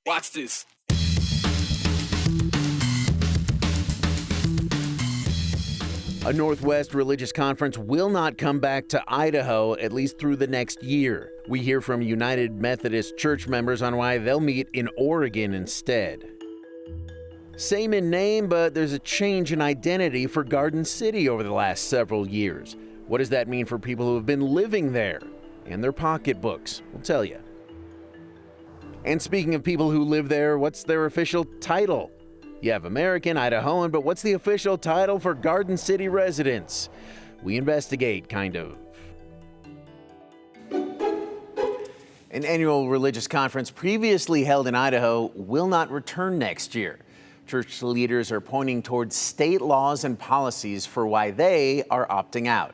Watch this. A Northwest religious conference will not come back to Idaho, at least through the next year. We hear from United Methodist Church members on why they'll meet in Oregon instead. Same in name, but there's a change in identity for Garden City over the last several years. What does that mean for people who have been living there and their pocketbooks? We'll tell you. And speaking of people who live there, what's their official title? You have American, Idahoan, but what's the official title for Garden City residents? We investigate, kind of. An annual religious conference previously held in Idaho will not return next year. Church leaders are pointing towards state laws and policies for why they are opting out.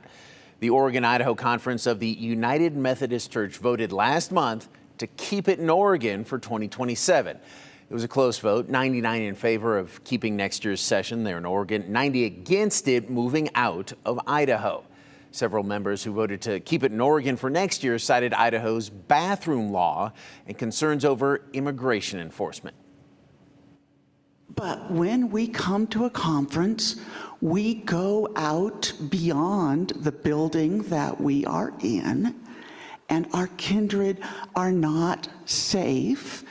The Oregon-Idaho Conference of the United Methodist Church voted last month to keep it in Oregon for 2027. It was a close vote, 99 in favor of keeping next year's session there in Oregon, 90 against it moving out of Idaho. Several members who voted to keep it in Oregon for next year cited Idaho's bathroom law and concerns over immigration enforcement. But when we come to a conference, we go out beyond the building that we are in, and our kindred are not safe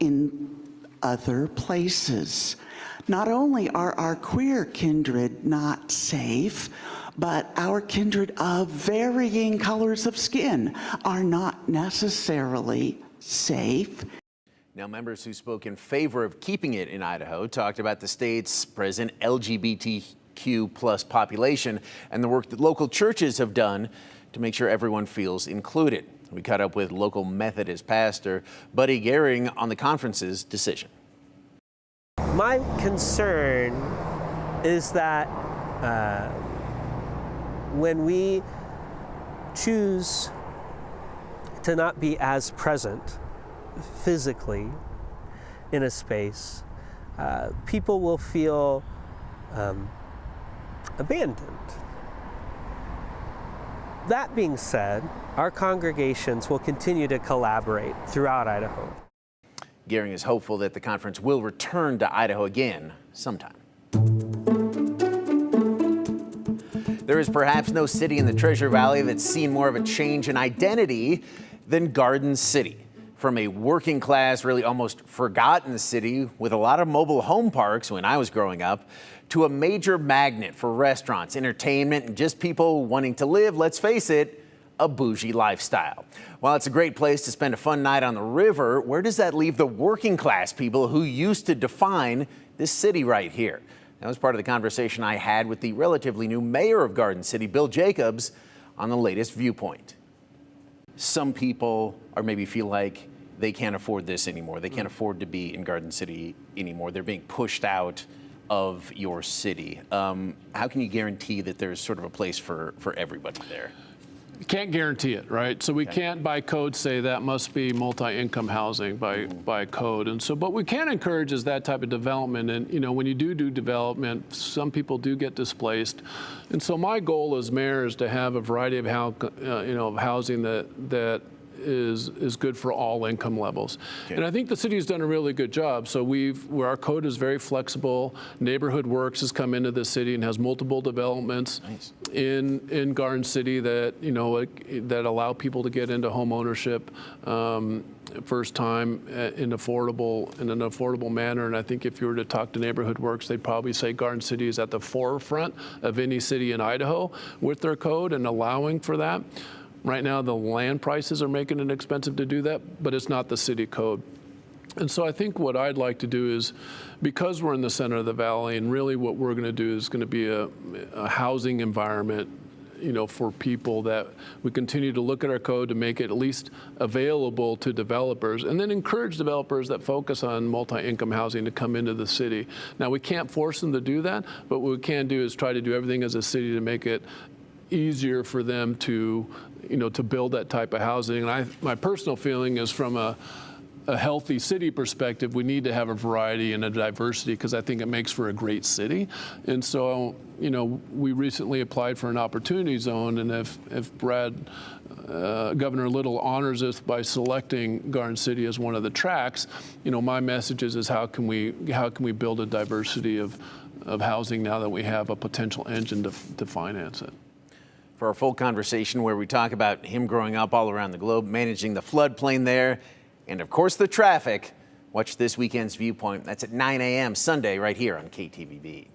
in other places. Not only are our queer kindred not safe, but our kindred of varying colors of skin are not necessarily safe. Now, members who spoke in favor of keeping it in Idaho talked about the state's present LGBTQ plus population and the work that local churches have done to make sure everyone feels included. We caught up with local Methodist pastor Buddy Gehring on the conference's decision. My concern is that when we choose to not be as present physically in a space, people will feel abandoned. That being said, our congregations will continue to collaborate throughout Idaho. Gehring is hopeful that the conference will return to Idaho again sometime. There is perhaps no city in the Treasure Valley that's seen more of a change in identity than Garden City. From a working class, really almost forgotten city with a lot of mobile home parks when I was growing up, to a major magnet for restaurants, entertainment, and just people wanting to live, let's face it, a bougie lifestyle. While it's a great place to spend a fun night on the river, where does that leave the working class people who used to define this city right here? That was part of the conversation I had with the relatively new mayor of Garden City, Bill Jacobs, on the latest Viewpoint. Some people or maybe feel like they can't afford this anymore. They can't afford to be in Garden City anymore. They're being pushed out of your city. How can you guarantee that there's sort of a place for everybody there? You can't guarantee it, right? So we can't by code say that must be multi-income housing by code. And so, but we can encourage is that type of development. And, you know, when you do development, some people do get displaced. And so my goal as mayor is to have a variety of housing that is good for all income levels. Okay. And I think the city has done a really good job. So where our code is very flexible. Neighborhood Works has come into the city and has multiple developments in Garden City that, you know, that allow people to get into home ownership first time in an affordable manner. And I think if you were to talk to Neighborhood Works, they'd probably say Garden City is at the forefront of any city in Idaho with their code and allowing for that. Right now, the land prices are making it expensive to do that, but it's not the city code. And so I think what I'd like to do is, because we're in the center of the valley, and really what we're going to do is going to be a housing environment, you know, for people, that we continue to look at our code to make it at least available to developers, and then encourage developers that focus on multi-income housing to come into the city. Now, we can't force them to do that, but what we can do is try to do everything as a city to make it easier for them to, you know, to build that type of housing. And my personal feeling is from a a healthy city perspective, we need to have a variety and a diversity, because I think it makes for a great city. And so, we recently applied for an opportunity zone, and if Governor Little honors us by selecting Garden City as one of the tracks, my message is how can we build a diversity of housing now that we have a potential engine to finance it. For our full conversation where we talk about him growing up all around the globe, managing the floodplain there, and of course the traffic, watch this weekend's Viewpoint. That's at 9 a.m. Sunday right here on KTVB.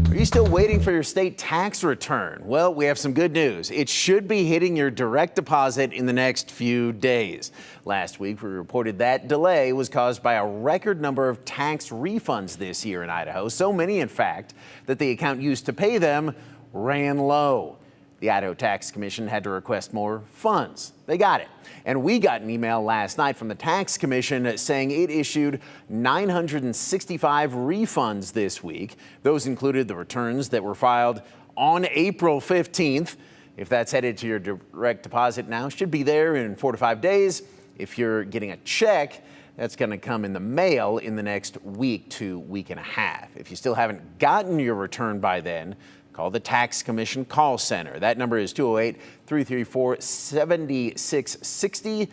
Are you still waiting for your state tax return? Well, we have some good news. It should be hitting your direct deposit in the next few days. Last week, we reported that delay was caused by a record number of tax refunds this year in Idaho. So many, in fact, that the account used to pay them ran low. The Idaho Tax Commission had to request more funds. They got it. And we got an email last night from the Tax Commission saying it issued 965 refunds this week. Those included the returns that were filed on April 15th. If that's headed to your direct deposit now, should be there in 4 to 5 days. If you're getting a check, that's going to come in the mail in the next week to week and a half. If you still haven't gotten your return by then, call the Tax Commission call center. That number is 208-334-7660.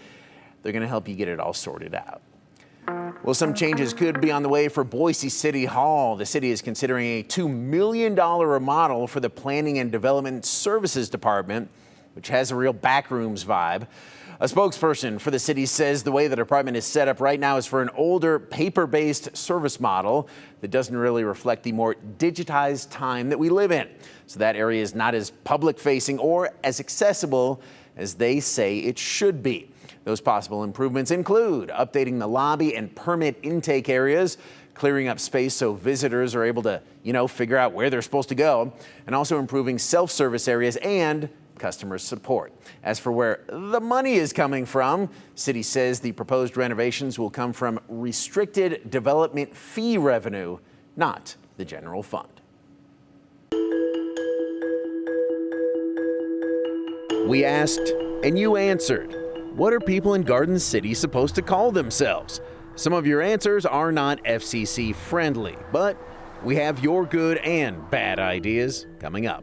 They're going to help you get it all sorted out. Well, some changes could be on the way for Boise City Hall. The city is considering a $2 million remodel for the Planning and Development Services Department, which has a real backrooms vibe. A spokesperson for the city says the way the department is set up right now is for an older paper-based service model that doesn't really reflect the more digitized time that we live in. So that area is not as public-facing or as accessible as they say it should be. Those possible improvements include updating the lobby and permit intake areas, clearing up space so visitors are able to, figure out where they're supposed to go, and also improving self-service areas and customer support. As for where the money is coming from, city says the proposed renovations will come from restricted development fee revenue, not the general fund. We asked, and you answered. What are people in Garden City supposed to call themselves? Some of your answers are not FCC friendly, but we have your good and bad ideas coming up.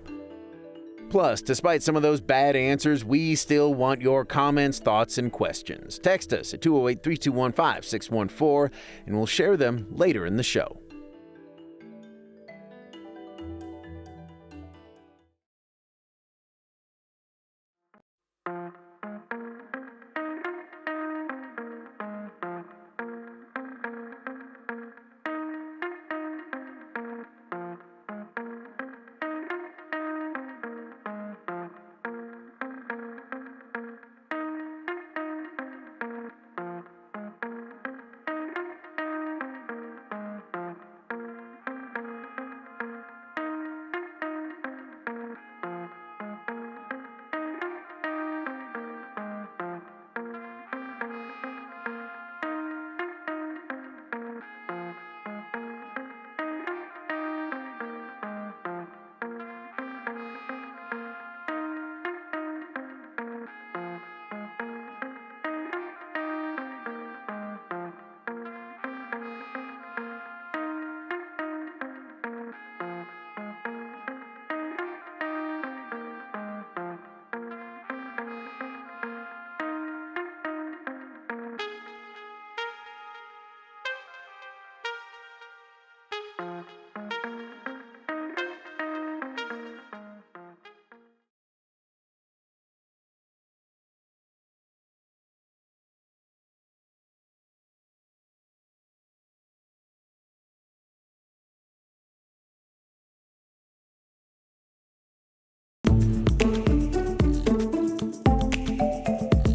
Plus, despite some of those bad answers, we still want your comments, thoughts, and questions. Text us at 208-321-5614, and we'll share them later in the show.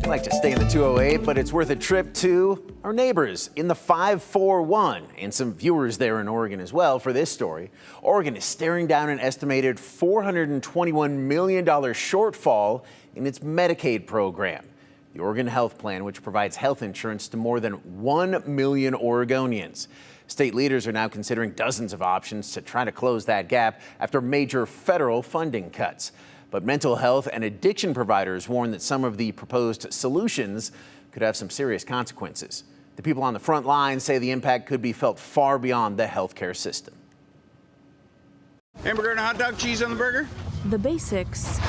I like to stay in the 208, but it's worth a trip to our neighbors in the 541 and some viewers there in Oregon as well for this story. Oregon is staring down an estimated $421 million shortfall in its Medicaid program. The Oregon Health Plan, which provides health insurance to more than 1 million Oregonians. State leaders are now considering dozens of options to try to close that gap after major federal funding cuts. But mental health and addiction providers warn that some of the proposed solutions could have some serious consequences. The people on the front line say the impact could be felt far beyond the healthcare system. Hamburger and a hot dog, cheese on the burger. The basics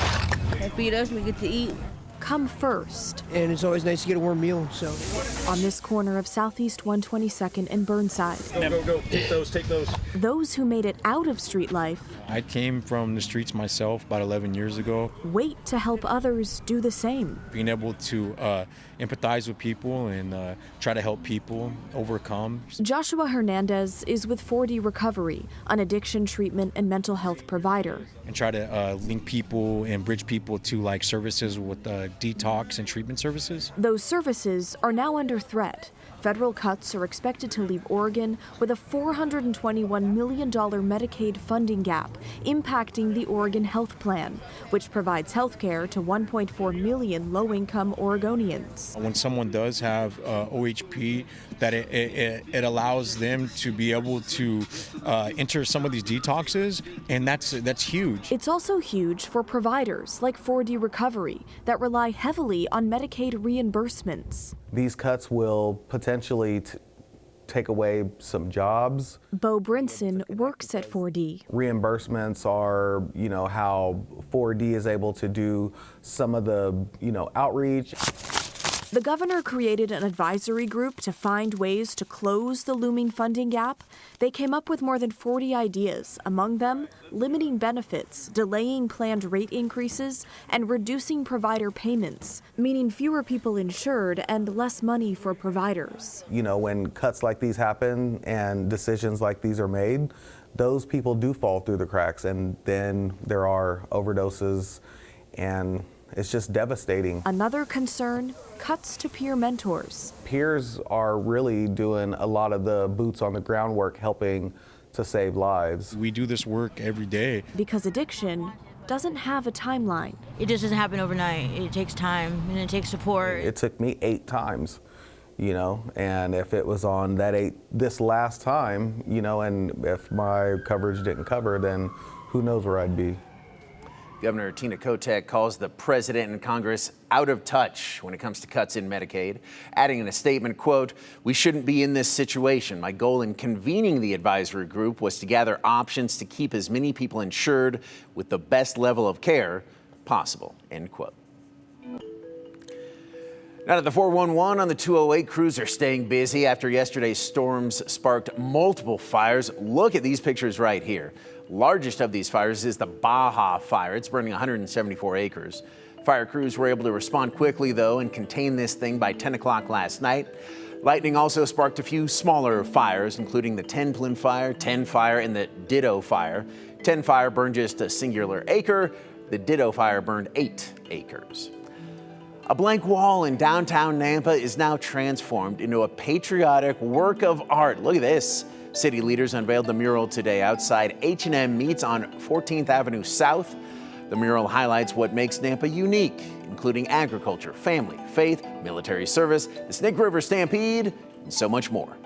They feed us, we get to eat. come first. And it's always nice to get a warm meal, so. On this corner of Southeast 122nd and Burnside. Go. Take those. Those who made it out of street life I came from the streets myself about 11 years ago. wait to help others do the same. Being able to empathize with people and try to help people overcome. Joshua Hernandez is with 4D Recovery, an addiction treatment and mental health provider. And try to link people and bridge people to like services with detox and treatment services. Those services are now under threat. Federal cuts are expected to leave Oregon with a $421 million Medicaid funding gap, impacting the Oregon Health Plan, which provides health care to 1.4 million low-income Oregonians. When someone does have OHP, that it allows them to be able to enter some of these detoxes, and that's huge. It's also huge for providers like 4D Recovery that rely heavily on Medicaid reimbursements. These cuts will potentially take away some jobs. Bo Brinson works at 4D. Reimbursements are, how 4D is able to do some of the, outreach. The governor created an advisory group to find ways to close the looming funding gap. They came up with more than 40 ideas, among them limiting benefits, delaying planned rate increases, and reducing provider payments, meaning fewer people insured and less money for providers. When cuts like these happen and decisions like these are made, those people do fall through the cracks, and then there are overdoses, and it's just devastating. Another concern, cuts to peer mentors. Peers are really doing a lot of the boots on the ground work, helping to save lives. We do this work every day. Because addiction doesn't have a timeline. It just doesn't happen overnight. It takes time and it takes support. It took me 8 times, and if it was on this last time, and if my coverage didn't cover, then who knows where I'd be. Governor Tina Kotek calls the president and Congress out of touch when it comes to cuts in Medicaid, adding in a statement, quote, "We shouldn't be in this situation. My goal in convening the advisory group was to gather options to keep as many people insured with the best level of care possible," end quote. Now to the 411 on the 208, crews are staying busy after yesterday's storms sparked multiple fires. Look at these pictures right here. Largest of these fires is the Baja Fire. It's burning 174 acres. Fire crews were able to respond quickly, though, and contain this thing by 10 o'clock last night. Lightning also sparked a few smaller fires, including the 10 Plume Fire, 10 Fire, and the Ditto Fire. 10 Fire burned just a singular acre. The Ditto Fire burned 8 acres. A blank wall in downtown Nampa is now transformed into a patriotic work of art. Look at this. City leaders unveiled the mural today outside H&M Meats on 14th Avenue South. The mural highlights what makes Nampa unique, including agriculture, family, faith, military service, the Snake River Stampede, and so much more.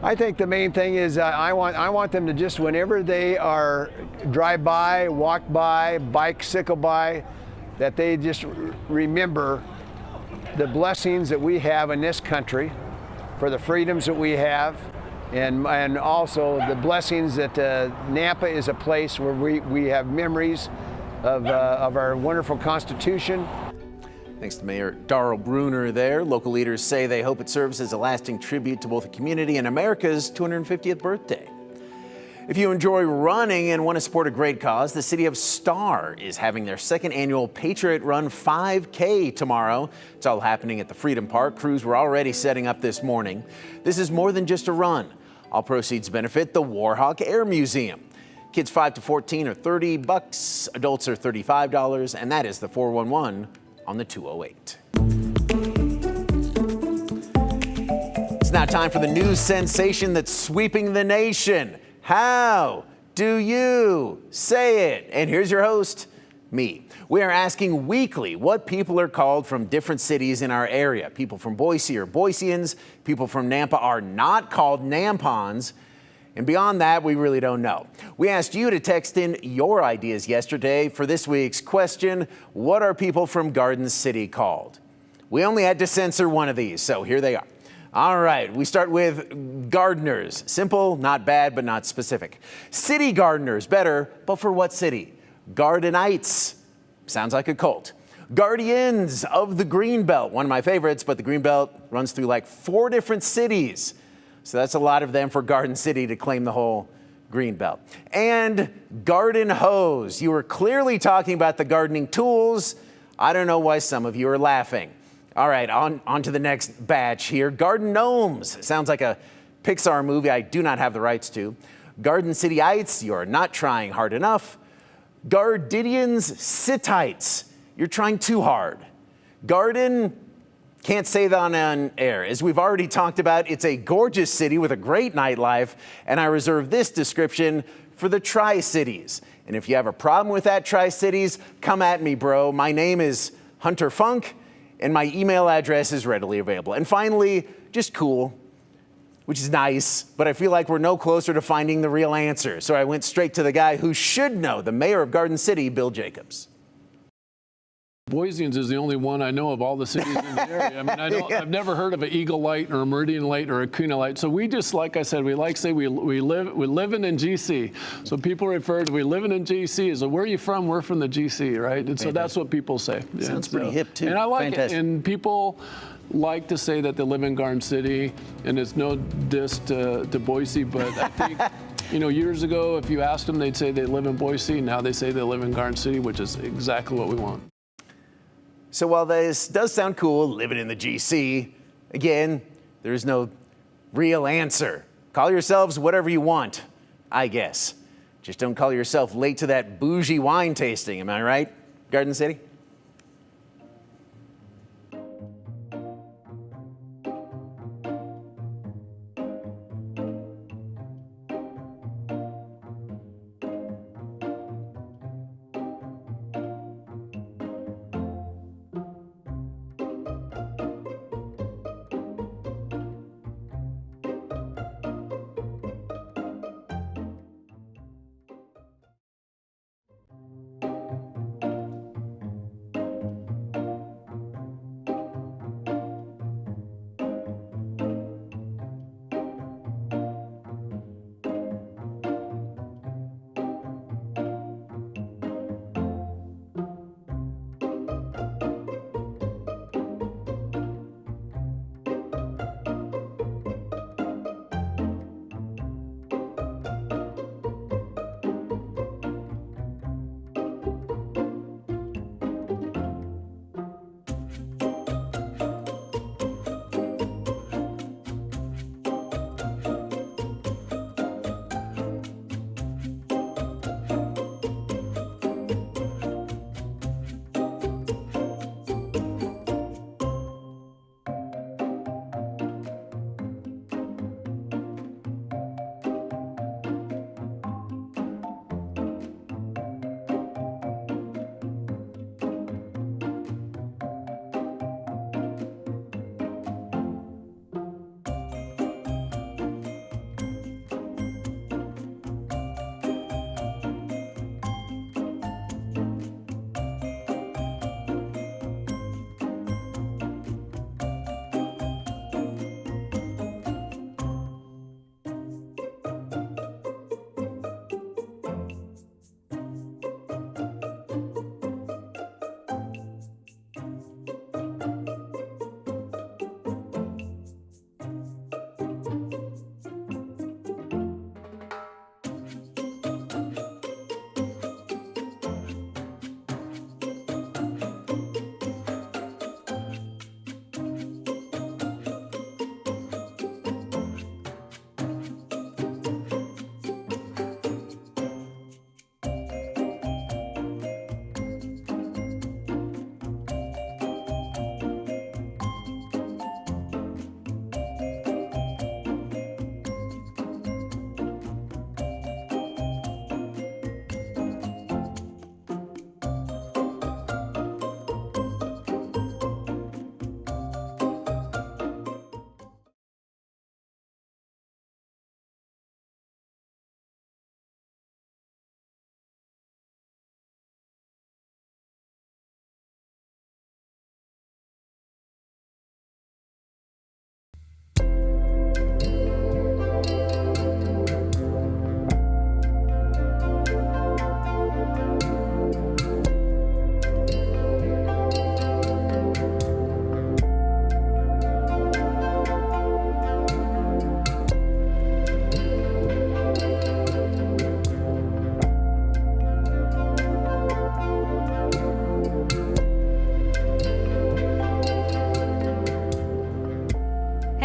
I think the main thing is I want them to just, whenever they are drive by, walk by, bicycle by, that they just remember the blessings that we have in this country, for the freedoms that we have, and also the blessings that Nampa is a place where we have memories of our wonderful Constitution. Thanks to Mayor Darrell Bruner there. Local leaders say they hope it serves as a lasting tribute to both the community and America's 250th birthday. If you enjoy running and want to support a great cause, the city of Star is having their second annual Patriot Run 5K tomorrow. It's all happening at the Freedom Park. Crews were already setting up this morning. This is more than just a run. All proceeds benefit the Warhawk Air Museum. Kids 5 to 14 are $30, adults are $35, and that is the 411 on the 208. It's now time for the news sensation that's sweeping the nation. How do you say it? And here's your host, me. We are asking weekly what people are called from different cities in our area. People from Boise are Boiseans. People from Nampa are not called Nampons. And beyond that, we really don't know. We asked you to text in your ideas yesterday for this week's question, what are people from Garden City called? We only had to censor one of these, so here they are. All right, we start with gardeners. Simple, not bad, but not specific. City gardeners, better, but for what city? Gardenites, sounds like a cult. Guardians of the Greenbelt, one of my favorites, but the Greenbelt runs through like 4 different cities. So that's a lot of them for Garden City to claim the whole Greenbelt. And garden hose. You were clearly talking about the gardening tools. I don't know why some of you are laughing. All right, on to the next batch here. Garden gnomes. Sounds like a Pixar movie I do not have the rights to. Garden Cityites, you're not trying hard enough. Gardidians Sittites, you're trying too hard. Garden, can't say that on air. As we've already talked about, it's a gorgeous city with a great nightlife, and I reserve this description for the Tri-Cities. And if you have a problem with that, Tri-Cities, come at me, bro. My name is Hunter Funk, and my email address is readily available. And finally, just cool, which is nice, but I feel like we're no closer to finding the real answer. So I went straight to the guy who should know, the mayor of Garden City, Bill Jacobs. Boiseans is the only one I know of all the cities in the area. I mean, I've never heard of an Eagle Light or a Meridian Light or a Kuna Light. So we just, like I said, we like to say we living in GC. So people refer to we living in GC. So where are you from? We're from the GC, right? And so that's what people say. Yeah, sounds pretty hip too. And I like Fantastic. it. And people like to say that they live in Garden City, and it's no diss to Boise, but I think, you know, years ago, if you asked them, they'd say they live in Boise. Now they say they live in Garden City, which is exactly what we want. So while this does sound cool, living in the GC, again, there's no real answer. Call yourselves whatever you want, I guess. Just don't call yourself late to that bougie wine tasting, am I right, Garden City?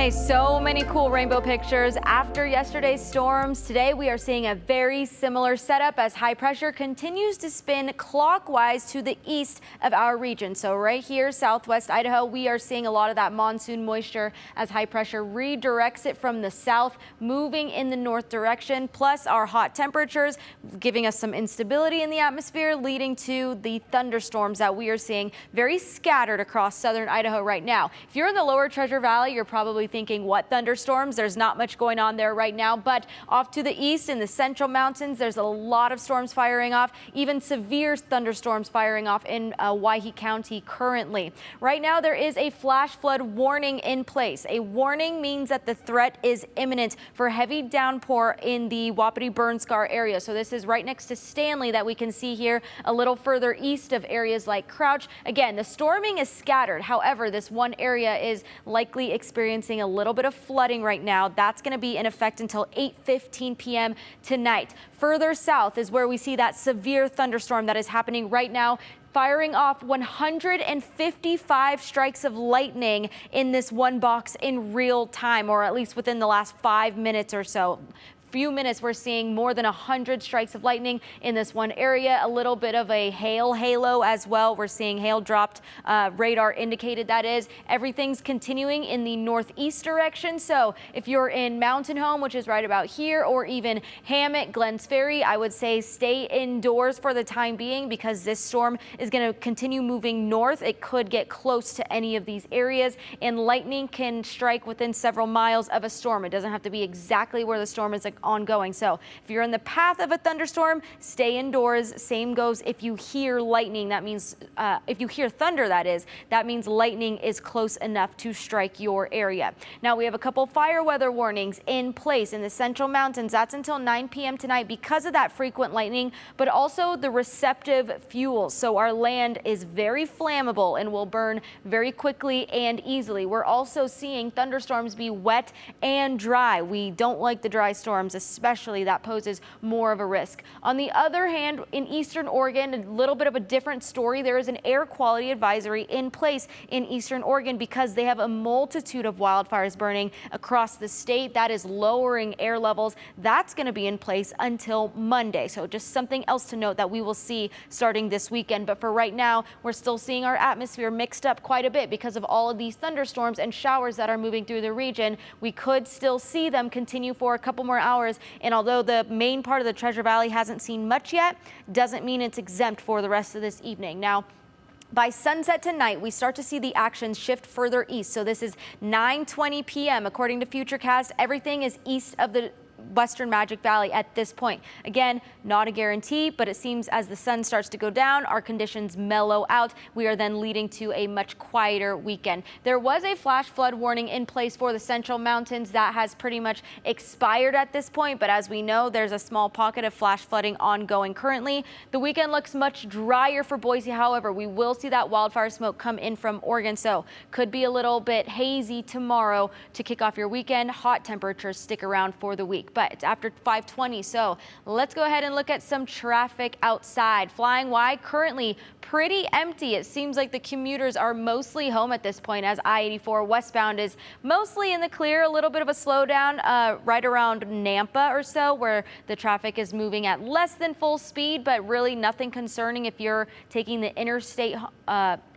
Okay, so many cool rainbow pictures after yesterday's storms. Today we are seeing a very similar setup as high pressure continues to spin clockwise to the east of our region. So right here, southwest Idaho, we are seeing a lot of that monsoon moisture as high pressure redirects it from the south, moving in the north direction, plus our hot temperatures giving us some instability in the atmosphere, leading to the thunderstorms that we are seeing very scattered across southern Idaho right now. If you're in the lower Treasure Valley, you're probably thinking, what thunderstorms? There's not much going on there right now, but off to the east in the central mountains, there's a lot of storms firing off, even severe thunderstorms firing off in Waihee County currently. Right now, there is a flash flood warning in place. A warning means that the threat is imminent for heavy downpour in the Wapiti Burn Scar area. So this is right next to Stanley that we can see here a little further east of areas like Crouch. Again, the storming is scattered. However, this one area is likely experiencing a little bit of flooding right now. That's going to be in effect until 8:15 p.m. tonight. Further south is where we see that severe thunderstorm that is happening right now, firing off 155 strikes of lightning in this one box in real time, or at least within the last 5 minutes or so. Few minutes, we're seeing more than 100 strikes of lightning in this one area. A little bit of a hail halo as well. We're seeing hail dropped, radar indicated that is. Everything's continuing in the northeast direction. So if you're in Mountain Home, which is right about here, or even Hammett, Glens Ferry, I would say stay indoors for the time being because this storm is going to continue moving north. It could get close to any of these areas, and lightning can strike within several miles of a storm. It doesn't have to be exactly where the storm is ongoing. So if you're in the path of a thunderstorm, stay indoors. Same goes if you hear lightning. That means if you hear thunder, that means lightning is close enough to strike your area. Now we have a couple fire weather warnings in place in the central mountains. That's until 9 p.m. tonight because of that frequent lightning, but also the receptive fuels. So our land is very flammable and will burn very quickly and easily. We're also seeing thunderstorms be wet and dry. We don't like the dry storms, especially. That poses more of a risk. On the other hand, in eastern Oregon, a little bit of a different story. There is an air quality advisory in place in eastern Oregon because they have a multitude of wildfires burning across the state. That is lowering air levels. That's going to be in place until Monday. So just something else to note that we will see starting this weekend. But for right now, we're still seeing our atmosphere mixed up quite a bit because of all of these thunderstorms and showers that are moving through the region. We could still see them continue for a couple more hours. And although the main part of the Treasure Valley hasn't seen much yet, doesn't mean it's exempt for the rest of this evening. Now, by sunset tonight, we start to see the actions shift further east. So this is 9:20 p.m. According to Futurecast, everything is east of the Western Magic Valley at this point. Again, not a guarantee, but it seems as the sun starts to go down, our conditions mellow out. We are then leading to a much quieter weekend. There was a flash flood warning in place for the central mountains that has pretty much expired at this point, but as we know, there's a small pocket of flash flooding ongoing currently. The weekend looks much drier for Boise. However, we will see that wildfire smoke come in from Oregon, so could be a little bit hazy tomorrow to kick off your weekend. Hot temperatures stick around for the week, but it's after 5:20, so let's go ahead and look at some traffic outside. Flying wide, currently pretty empty. It seems like the commuters are mostly home at this point as I-84 westbound is mostly in the clear. A little bit of a slowdown right around Nampa or so, where the traffic is moving at less than full speed, but really nothing concerning if you're taking the interstate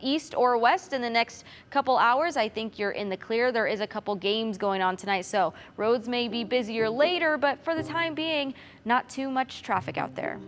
east or west in the next couple hours. I think you're in the clear. There is a couple games going on tonight, so roads may be busier later, but for the time being, not too much traffic out there.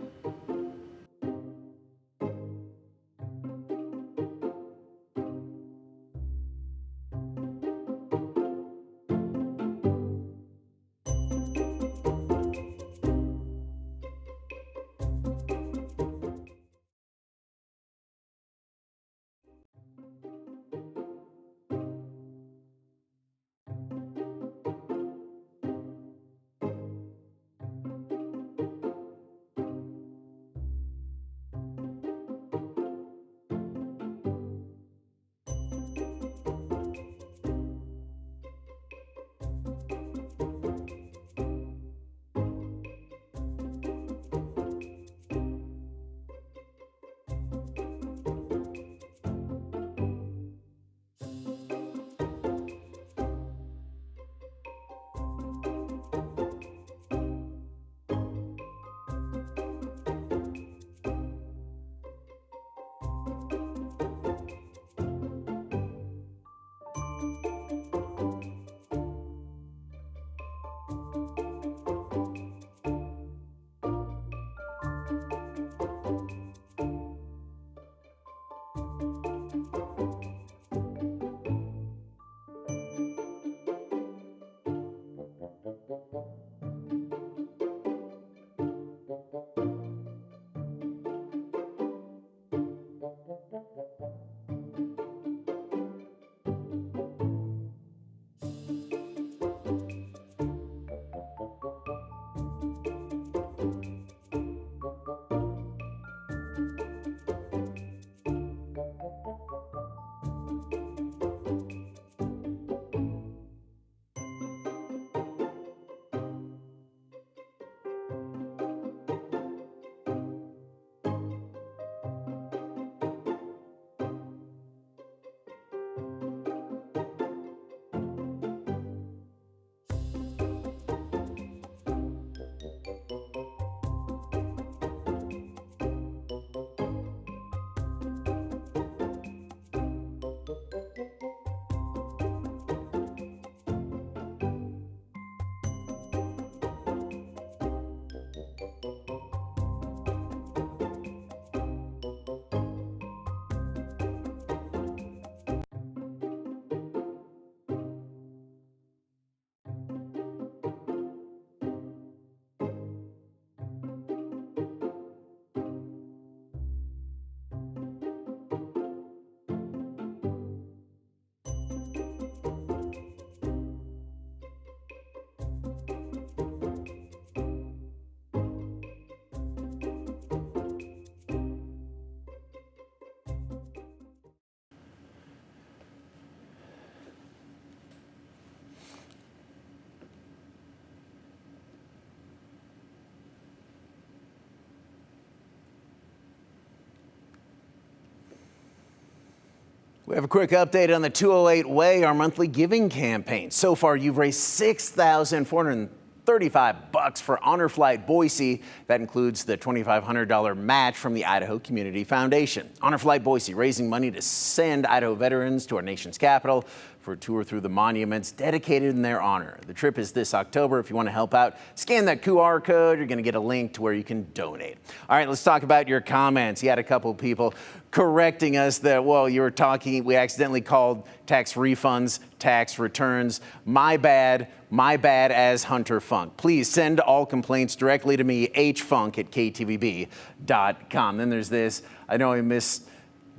We have a quick update on the 208 Way, our monthly giving campaign. So far, you've raised $6,435 for Honor Flight Boise. That includes the $2,500 match from the Idaho Community Foundation. Honor Flight Boise, raising money to send Idaho veterans to our nation's capital for a tour through the monuments dedicated in their honor. The trip is this October. If you want to help out, scan that QR code. You're going to get a link to where you can donate. All right, let's talk about your comments. You had a couple of people correcting us that, well, you were talking, we accidentally called tax refunds tax returns. My bad as Hunter Funk. Please send all complaints directly to me, hfunk@ktvb.com. Then there's this, I know I missed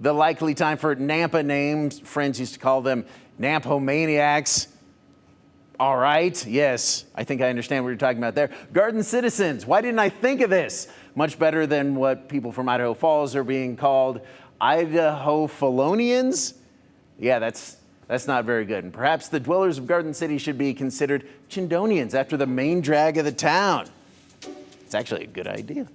the likely time for Nampa names. Friends used to call them Nampomaniacs. All right, yes, I think I understand what you're talking about there. Garden citizens, why didn't I think of this? Much better than what people from Idaho Falls are being called. Idaho Felonians? Yeah, that's not very good. And perhaps the dwellers of Garden City should be considered Chindonians after the main drag of the town. It's actually a good idea.